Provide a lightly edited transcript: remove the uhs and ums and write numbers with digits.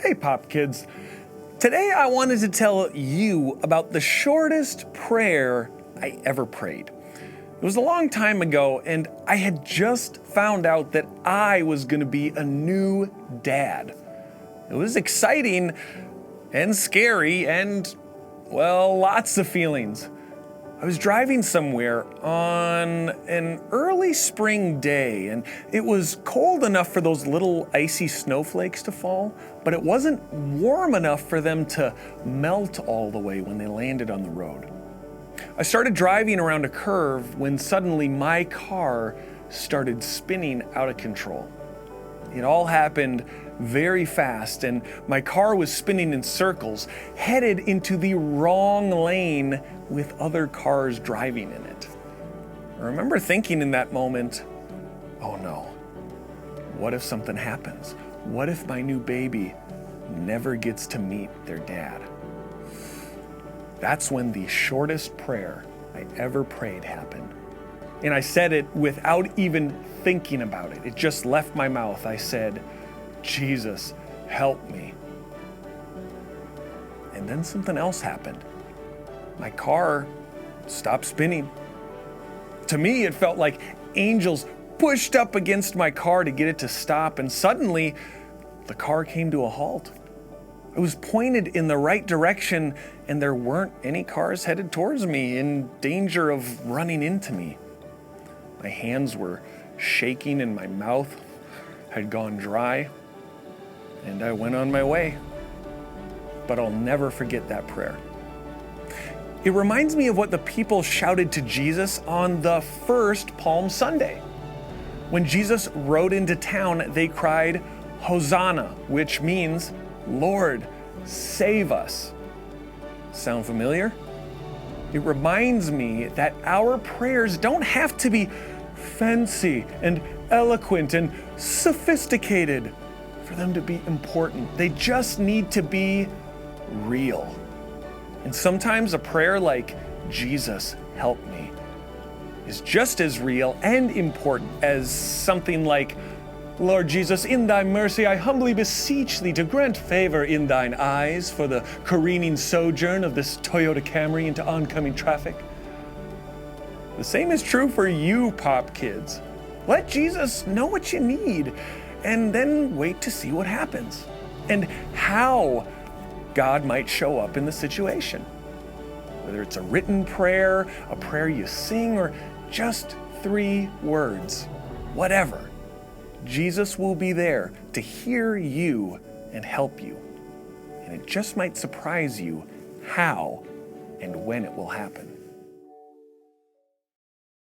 Hey Pop Kids, today I wanted to tell you about the shortest prayer I ever prayed. It was a long time ago and I had just found out that I was going to be a new dad. It was exciting and scary and, well, lots of feelings. I was driving somewhere on an early spring day, and it was cold enough for those little icy snowflakes to fall, but it wasn't warm enough for them to melt all the way when they landed on the road. I started driving around a curve when suddenly my car started spinning out of control. It all happened very fast, and my car was spinning in circles, headed into the wrong lane with other cars driving in it. I remember thinking in that moment, oh no, what if something happens? What if my new baby never gets to meet their dad? That's when the shortest prayer I ever prayed happened. And I said it without even thinking about it. It just left my mouth. I said, Jesus, help me. And then something else happened. My car stopped spinning. To me, it felt like angels pushed up against my car to get it to stop, and suddenly the car came to a halt. It was pointed in the right direction, and there weren't any cars headed towards me in danger of running into me. My hands were shaking and my mouth had gone dry, and I went on my way. But I'll never forget that prayer. It reminds me of what the people shouted to Jesus on the first Palm Sunday. When Jesus rode into town, they cried, Hosanna, which means, Lord, save us. Sound familiar? It reminds me that our prayers don't have to be fancy and eloquent and sophisticated for them to be important. They just need to be real. And sometimes a prayer like, Jesus, help me, is just as real and important as something like, Lord Jesus, in thy mercy I humbly beseech thee to grant favor in thine eyes for the careening sojourn of this Toyota Camry into oncoming traffic. The same is true for you, Pop Kids. Let Jesus know what you need and then wait to see what happens and how God might show up in the situation. Whether it's a written prayer, a prayer you sing, or just 3 words, whatever. Jesus will be there to hear you and help you. And it just might surprise you how and when it will happen.